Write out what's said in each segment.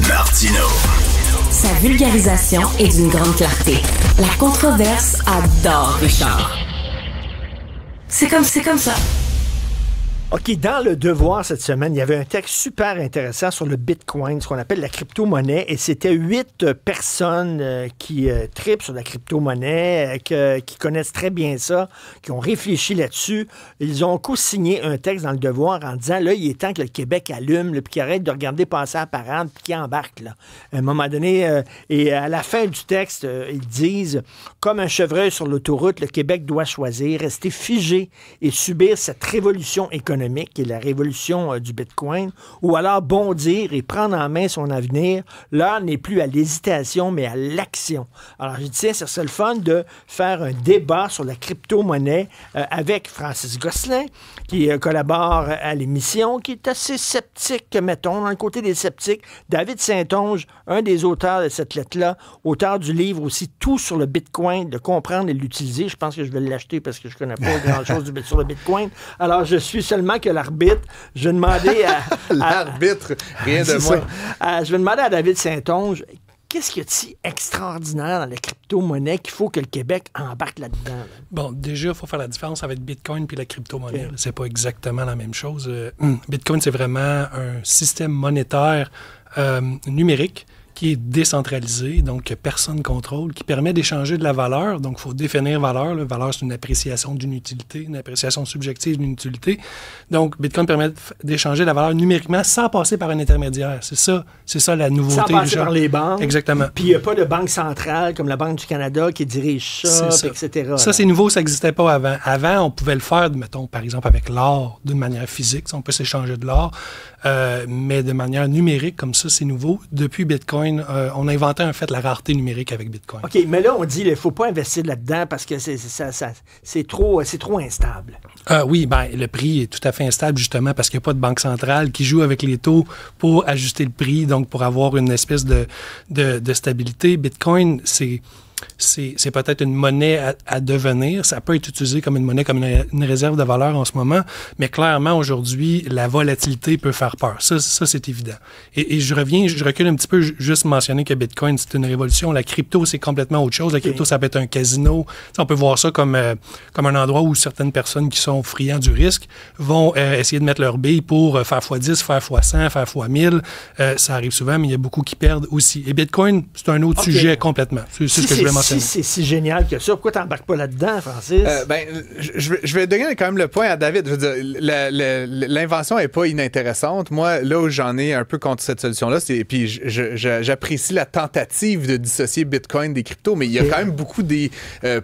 Martino. Sa vulgarisation est d'une grande clarté. La controverse adore Richard. C'est comme ça. OK, dans Le Devoir cette semaine, il y avait un texte super intéressant sur le Bitcoin, ce qu'on appelle la crypto-monnaie, et c'était 8 personnes qui tripent sur la crypto-monnaie, qui connaissent très bien ça, qui ont réfléchi là-dessus. Ils ont co-signé un texte dans Le Devoir en disant, là, il est temps que le Québec allume, puis qu'il arrête de regarder passer à la parade, puis qu'il embarque, là. À un moment donné, et à la fin du texte, ils disent, comme un chevreuil sur l'autoroute, le Québec doit choisir, rester figé et subir cette révolution économique, qui est la révolution du Bitcoin, ou alors bondir et prendre en main son avenir. L'heure n'est plus à l'hésitation, mais à l'action. Alors, je disais, c'est le fun de faire un débat sur la crypto-monnaie avec Francis Gosselin, qui collabore à l'émission, qui est assez sceptique, mettons, dans le côté des sceptiques. David Saint-Onge, un des auteurs de cette lettre-là, auteur du livre aussi « Tout sur le Bitcoin », de comprendre et l'utiliser. Je pense que je vais l'acheter parce que je ne connais pas grand-chose sur le Bitcoin. Alors, je suis seulement que l'arbitre. Je vais demander à... L'arbitre, rien de moins. Je vais demander à David Saint-Onge, qu'est-ce qu'il y a de si extraordinaire dans la crypto-monnaie qu'il faut que le Québec embarque là-dedans? Là? Bon, déjà, il faut faire la différence avec Bitcoin puis la crypto-monnaie. Okay. C'est pas exactement la même chose. Bitcoin, c'est vraiment un système monétaire numérique qui est décentralisé, donc que personne ne contrôle, qui permet d'échanger de la valeur. Donc, il faut définir valeur. La valeur, c'est une appréciation d'une utilité, une appréciation subjective d'une utilité. Donc, Bitcoin permet d'échanger la valeur numériquement sans passer par un intermédiaire. C'est ça la nouveauté. Sans passer par les banques. Exactement. Puis, il n'y a pas de banque centrale comme la Banque du Canada qui dirige ça, etc. Ça, c'est nouveau, ça n'existait pas avant. Avant, on pouvait le faire, mettons, par exemple, avec l'or, d'une manière physique. On peut s'échanger de l'or, mais de manière numérique, comme ça, c'est nouveau. Depuis Bitcoin, on a inventé en fait la rareté numérique avec Bitcoin. OK, mais là, on dit qu'il ne faut pas investir là-dedans parce que c'est trop instable. Oui, ben, le prix est tout à fait instable justement parce qu'il n'y a pas de banque centrale qui joue avec les taux pour ajuster le prix, donc pour avoir une espèce de stabilité. Bitcoin, c'est peut-être une monnaie à devenir. Ça peut être utilisé comme une monnaie, comme une réserve de valeur en ce moment, mais clairement, aujourd'hui, la volatilité peut faire peur. Ça c'est évident. Et je recule un petit peu, juste mentionner que Bitcoin, c'est une révolution. La crypto, c'est complètement autre chose. La crypto, ça peut être un casino. T'sais, on peut voir ça comme un endroit où certaines personnes qui sont friands du risque vont essayer de mettre leur bille pour faire x10, faire x100, faire x1000. Ça arrive souvent, mais il y a beaucoup qui perdent aussi. Et Bitcoin, c'est un autre sujet complètement. C'est ce que je voulais mentionner. Si c'est si génial que ça, pourquoi tu n'embarques pas là-dedans, Francis? Je vais donner quand même le point à David. Je veux dire, l'invention n'est pas inintéressante. Moi, là où j'en ai un peu contre cette solution-là, puis j'apprécie la tentative de dissocier Bitcoin des cryptos, mais il y a quand même beaucoup des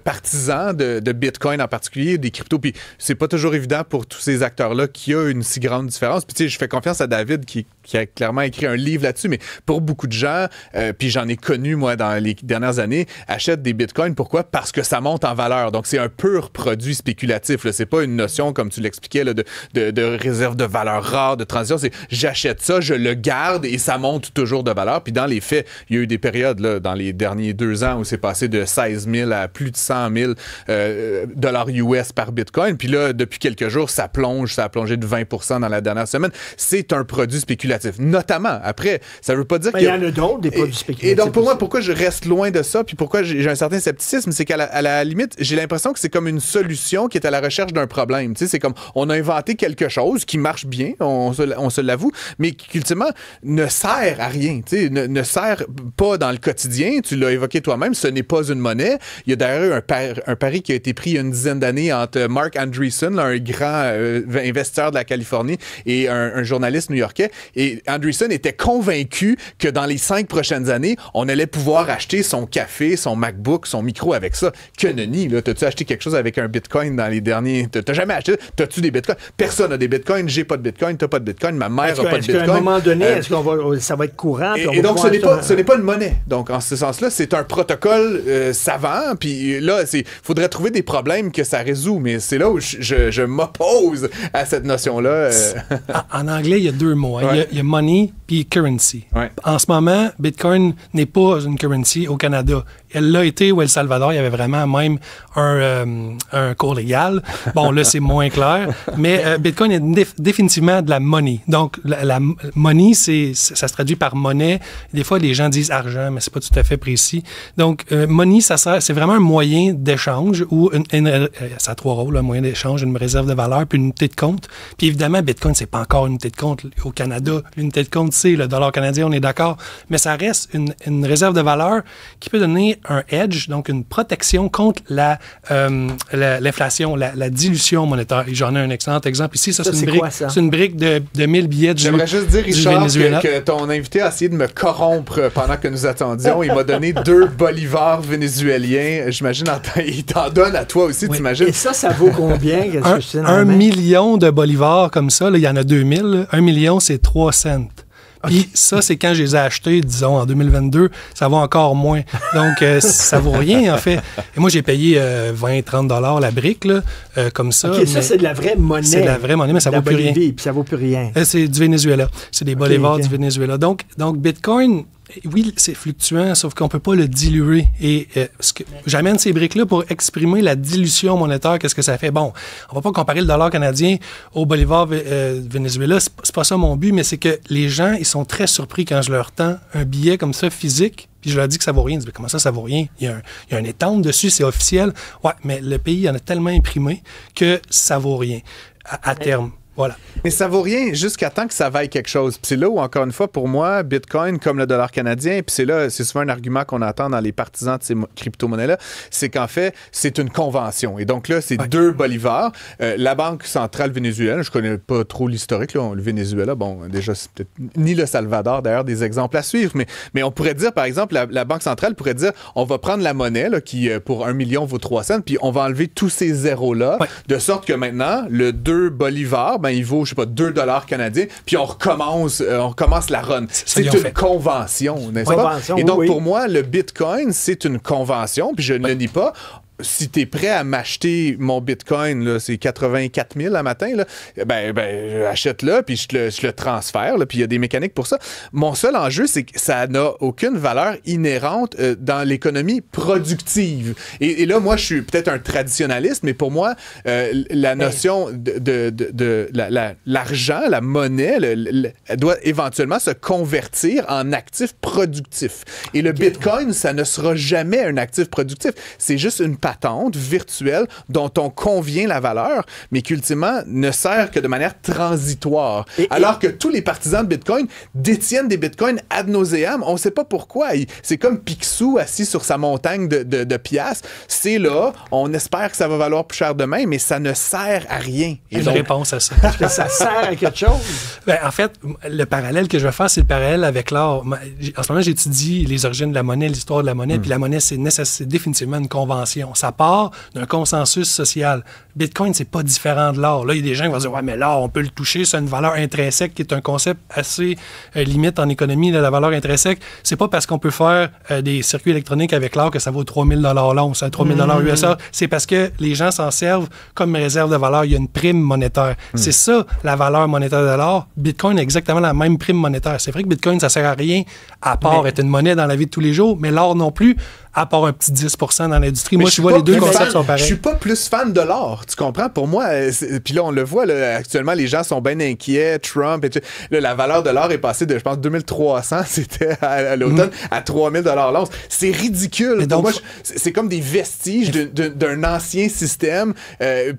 partisans de Bitcoin en particulier, des cryptos, puis c'est pas toujours évident pour tous ces acteurs-là qu'il y a une si grande différence. Puis tu sais, je fais confiance à David qui a clairement écrit un livre là-dessus, mais pour beaucoup de gens, puis j'en ai connu, moi, dans les dernières années, achètent des bitcoins. Pourquoi? Parce que ça monte en valeur. Donc, c'est un pur produit spéculatif. C'est pas une notion, comme tu l'expliquais, là, de réserve de valeur rare, de transition. C'est j'achète ça, je le garde et ça monte toujours de valeur. Puis dans les faits, il y a eu des périodes là, dans les derniers 2 ans où c'est passé de 16 000 à plus de 100 000 dollars US par bitcoin. Puis là, depuis quelques jours, ça plonge. Ça a plongé de 20 % dans la dernière semaine. C'est un produit spéculatif. Notamment. Après, ça veut pas dire qu'il y en a d'autres, des produits spéculatifs. Et donc, pour moi, pourquoi je reste loin de ça, puis pourquoi j'ai un certain scepticisme, c'est qu'à la limite, j'ai l'impression que c'est comme une solution qui est à la recherche d'un problème. Tu sais, c'est comme, on a inventé quelque chose qui marche bien, on se l'avoue, mais qui, ultimement, ne sert à rien. Tu sais, ne sert pas dans le quotidien. Tu l'as évoqué toi-même, ce n'est pas une monnaie. Il y a d'ailleurs eu un pari qui a été pris il y a une dizaine d'années entre Mark Andreessen, un grand investisseur de la Californie, et un journaliste new-yorkais. Et Andreessen était convaincu que dans les 5 prochaines années, on allait pouvoir acheter son café, son MacBook, son micro avec ça. Que nenni, là. T'as-tu acheté quelque chose avec un bitcoin dans les derniers... T'as jamais acheté? T'as-tu des bitcoins? Personne n'a des bitcoins. J'ai pas de bitcoin. T'as pas de bitcoin. Ma mère a pas de bitcoin. À un moment donné, est-ce qu'on ça va être courant? Et donc, ce n'est pas une monnaie. Donc, en ce sens-là, c'est un protocole savant. Puis là, faudrait trouver des problèmes que ça résout. Mais c'est là où je m'oppose à cette notion-là. En anglais, il y a 2 mots. Hein. Ouais. Il y a money puis currency. Ouais. En ce moment, Bitcoin n'est pas une currency au Canada. Elle l'a été au El Salvador. Il y avait vraiment même un cours légal. Bon, là, c'est moins clair. Mais Bitcoin est définitivement de la money. Donc, la money, ça se traduit par monnaie. Des fois, les gens disent argent, mais c'est pas tout à fait précis. Donc, money, c'est vraiment un moyen d'échange ou ça a trois rôles, un moyen d'échange, une réserve de valeur, puis une unité de compte. Puis évidemment, Bitcoin, c'est pas encore une unité de compte. Au Canada, l'unité de compte, c'est le dollar canadien, on est d'accord. Mais ça reste une réserve de valeur qui peut donner un hedge, donc une protection contre l'inflation, la dilution monétaire. Et j'en ai un excellent exemple ici. Ça, c'est une brique. C'est une brique de 1000 billets J'aimerais juste dire, Richard, que ton invité a essayé de me corrompre pendant que nous attendions. Il m'a donné 2 bolivars vénézuéliens. J'imagine, il t'en donne à toi aussi, t'imagines? Et ça vaut combien? 1 million de bolivars comme ça, là, il y en a 2000. Là. 1 million, c'est 3 cents. Puis ça, c'est quand je les ai achetés, disons, en 2022, ça vaut encore moins. Donc, ça vaut rien, en fait. Et moi, j'ai payé 20-30 $ la brique, là, comme ça. OK, ça, c'est de la vraie monnaie. C'est de la vraie monnaie, mais ça vaut plus rien. Puis ça vaut plus rien. C'est du Venezuela. C'est des bolivars du Venezuela. Donc, Bitcoin... Oui, c'est fluctuant, sauf qu'on ne peut pas le diluer. Et j'amène ces briques-là pour exprimer la dilution monétaire. Qu'est-ce que ça fait? Bon, on ne va pas comparer le dollar canadien au bolivar Venezuela. C'est pas ça mon but, mais c'est que les gens, ils sont très surpris quand je leur tends un billet comme ça, physique, puis je leur dis que ça vaut rien. Ils disent, comment ça vaut rien? Il y a un étampe dessus, c'est officiel. Ouais, mais le pays en a tellement imprimé que ça vaut rien à terme. Voilà. Mais ça vaut rien jusqu'à temps que ça vaille quelque chose. Puis c'est là où, encore une fois, pour moi, Bitcoin, comme le dollar canadien, puis c'est souvent un argument qu'on entend dans les partisans de ces crypto-monnaies-là, c'est qu'en fait, c'est une convention. Et donc là, c'est 2 bolivars. La Banque centrale vénézuélienne, je connais pas trop l'historique, là, le Venezuela, bon, déjà, c'est peut-être ni le Salvador, d'ailleurs, des exemples à suivre, mais on pourrait dire, par exemple, la Banque centrale pourrait dire, on va prendre la monnaie, là, qui, pour 1 million, vaut 3 cents, puis on va enlever tous ces zéros-là, de sorte que maintenant, le 2 bolivars, il vaut, je sais pas, 2 $ canadiens, puis on recommence la run. C'est une convention, n'est-ce pas? Et donc, pour moi, le Bitcoin, c'est une convention, puis je ne le nie pas. Si tu es prêt à m'acheter mon Bitcoin, là, c'est 84 000 à matin, là, achète-le, puis je le transfère, là, puis il y a des mécaniques pour ça. Mon seul enjeu, c'est que ça n'a aucune valeur inhérente dans l'économie productive. Et là, moi, je suis peut-être un traditionnaliste, mais pour moi, la notion de l'argent, la monnaie, elle doit éventuellement se convertir en actif productif. Et le Bitcoin, ça ne sera jamais un actif productif. C'est juste une patente virtuelle dont on convient la valeur, mais qui ultimement ne sert que de manière transitoire. Alors que tous les partisans de Bitcoin détiennent des Bitcoins ad nauseam. On ne sait pas pourquoi. C'est comme Picsou assis sur sa montagne de piastres. C'est là, on espère que ça va valoir plus cher demain, mais ça ne sert à rien. Et une réponse à ça. Est-ce que ça sert à quelque chose? En fait, le parallèle que je vais faire, c'est le parallèle avec l'or. En ce moment, j'étudie les origines de la monnaie, l'histoire de la monnaie, puis la monnaie, c'est définitivement une convention. Ça part d'un consensus social. Bitcoin, c'est pas différent de l'or. Là, il y a des gens qui vont dire, ouais, mais l'or, on peut le toucher, c'est une valeur intrinsèque qui est un concept assez limite en économie, là, la valeur intrinsèque. C'est pas parce qu'on peut faire des circuits électroniques avec l'or que ça vaut 3 000 $ l'once, 3 000 $ USA. C'est parce que les gens s'en servent comme réserve de valeur. Il y a une prime monétaire. C'est ça, la valeur monétaire de l'or. Bitcoin a exactement la même prime monétaire. C'est vrai que Bitcoin, ça sert à rien à part être une monnaie dans la vie de tous les jours, mais l'or non plus, à part un petit 10 % dans l'industrie. Moi, je vois les deux concepts sont pareils. Je suis pas plus fan de l'or, tu comprends? Pour moi, puis là, on le voit, là, actuellement, les gens sont bien inquiets, Trump, et là, la valeur de l'or est passée de, je pense, 2300, c'était à l'automne, à 3000 $ l'once. C'est ridicule. Mais donc, pour moi, c'est comme des vestiges d'un ancien système,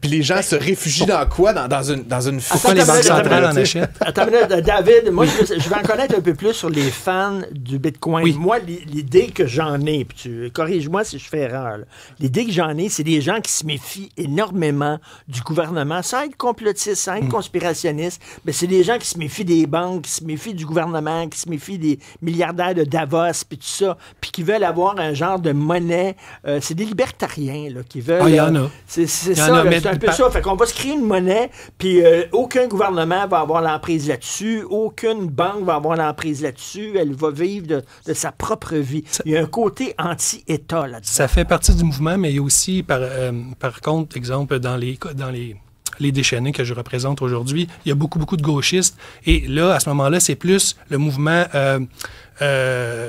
puis les gens se réfugient dans quoi? Dans une Pourquoi les banques centrales en achètent? Attends, David, moi, je vais en connaître un peu plus sur les fans du Bitcoin. Oui. Moi, l'idée que j'en ai, puis corrige-moi si je fais erreur, là. L'idée que j'en ai, c'est des gens qui se méfient énormément du gouvernement, sans être complotiste, sans être conspirationniste, mais c'est des gens qui se méfient des banques, qui se méfient du gouvernement, qui se méfient des milliardaires de Davos, puis tout ça, puis qui veulent avoir un genre de monnaie. C'est des libertariens là, qui veulent... il y en a. C'est ça, c'est un peu ça. Fait qu'on va se créer une monnaie, puis aucun gouvernement va avoir l'emprise là-dessus, aucune banque va avoir l'emprise là-dessus, elle va vivre de sa propre vie. Il y a un côté anti-État là-dedans. Ça fait partie du mouvement, mais il y a aussi, par contre, exemple, dans les déchaînés que je représente aujourd'hui, il y a beaucoup de gauchistes. Et là, à ce moment-là, c'est plus le mouvement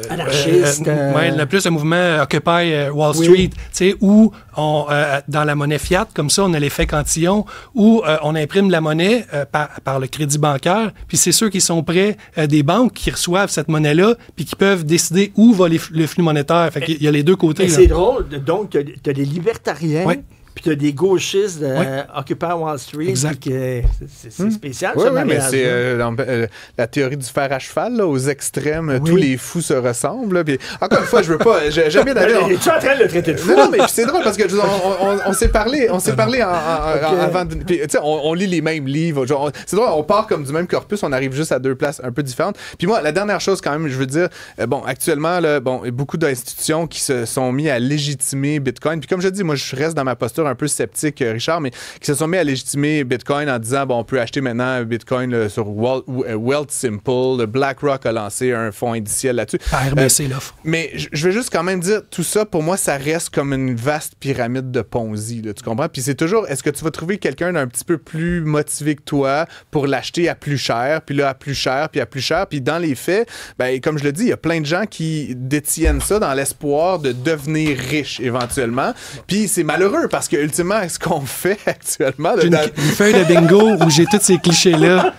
Anarchiste. Plus le mouvement Occupy Wall Oui. Street, tu sais, où dans la monnaie fiat, comme ça, on a l'effet cantillon, où on imprime la monnaie par le crédit bancaire, puis c'est ceux qui sont près des banques qui reçoivent cette monnaie-là, puis qui peuvent décider où va le flux monétaire. Fait qu'il y a les deux côtés. Mais Là. c'est drôle. Donc, tu as des libertariens. Oui. Puis tu as des gauchistes de Occupy Wall Street. Exact. puis que c'est spécial, Oui, ça, oui, mais mariage-là. c'est la théorie du fer à cheval, là, aux extrêmes, tous les fous se ressemblent. Là, puis, encore une fois, je veux pas. J'aime bien David. Es-tu en train de le traiter de fou? Non, mais c'est drôle parce que on s'est parlé, avant. Puis, tu sais, on lit les mêmes livres. C'est drôle, on part comme du même corpus, on arrive juste à deux places un peu différentes. Puis moi, la dernière chose quand même, je veux dire, actuellement, là, il y a beaucoup d'institutions qui se sont mis à légitimer Bitcoin. Puis comme je dis, moi, je reste dans ma posture un peu sceptique, Richard, mais qui se sont mis à légitimer Bitcoin en disant, on peut acheter maintenant Bitcoin là, sur Wealth Simple. BlackRock a lancé un fonds indiciel là-dessus. RBC l'offre. Mais je veux juste quand même dire, tout ça, pour moi, ça reste comme une vaste pyramide de Ponzi, là, tu comprends? Puis c'est toujours, est-ce que tu vas trouver quelqu'un d'un petit peu plus motivé que toi pour l'acheter à plus cher, puis là, à plus cher, puis à plus cher, puis dans les faits, comme je le dis, il y a plein de gens qui détiennent ça dans l'espoir de devenir riches éventuellement, puis c'est malheureux, parce que ultimement, ce qu'on fait actuellement... J'ai une feuille de bingo où j'ai tous ces clichés-là.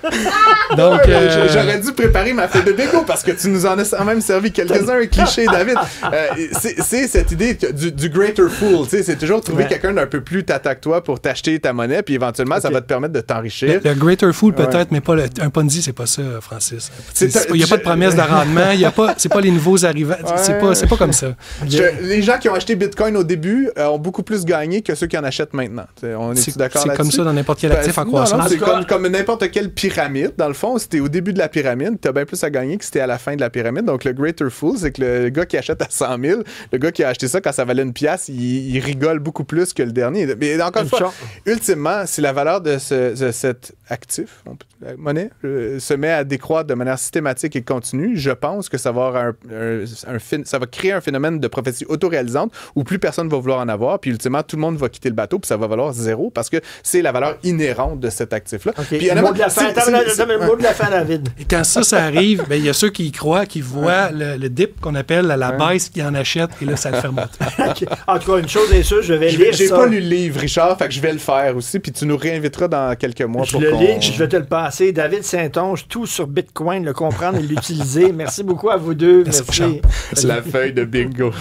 Donc, j'aurais dû préparer ma feuille de bingo parce que tu nous en as quand même servi quelques-uns, un cliché, David. C'est cette idée du greater fool. C'est toujours trouver quelqu'un d'un peu plus tata que toi pour t'acheter ta monnaie, puis éventuellement, ça va te permettre de t'enrichir. Le greater fool, peut-être, mais pas un Ponzi, c'est pas ça, Francis. Il n'y a pas de promesse de rendement, c'est pas les nouveaux arrivants. C'est pas comme ça. Les gens qui ont acheté Bitcoin au début ont beaucoup plus gagné que ceux qui en achètent maintenant. On est d'accord là-dessus? C'est comme ça dans n'importe quel actif en croissance. C'est comme n'importe quelle pyramide. Dans le fond, si t'es au début de la pyramide, t'as bien plus à gagner que si t'es à la fin de la pyramide. Donc, le greater fool, c'est que le gars qui achète à 100 000, le gars qui a acheté ça quand ça valait une pièce, il rigole beaucoup plus que le dernier. Mais encore une fois, ultimement, si la valeur de cet actif, la monnaie, se met à décroître de manière systématique et continue, je pense que ça va avoir ça va créer un phénomène de prophétie autoréalisante où plus personne va vouloir en avoir, puis ultimement, tout le monde va quitter le bateau, puis ça va valoir zéro parce que c'est la valeur inhérente de cet actif-là. Okay. Puis, le mot de la fin, David. Et quand ça arrive, il y a ceux qui y croient, qui voient le dip qu'on appelle à la baisse, qui en achètent, et là, ça le fait monter. Okay. En tout cas, une chose est sûre, je vais lire ça. J'ai pas lu le livre, Richard, fait que je vais le faire aussi, puis tu nous réinviteras dans quelques mois je vais te le passer. David Saint-Onge, tout sur Bitcoin, le comprendre et l'utiliser. Merci beaucoup à vous deux. Merci. C'est la feuille de bingo.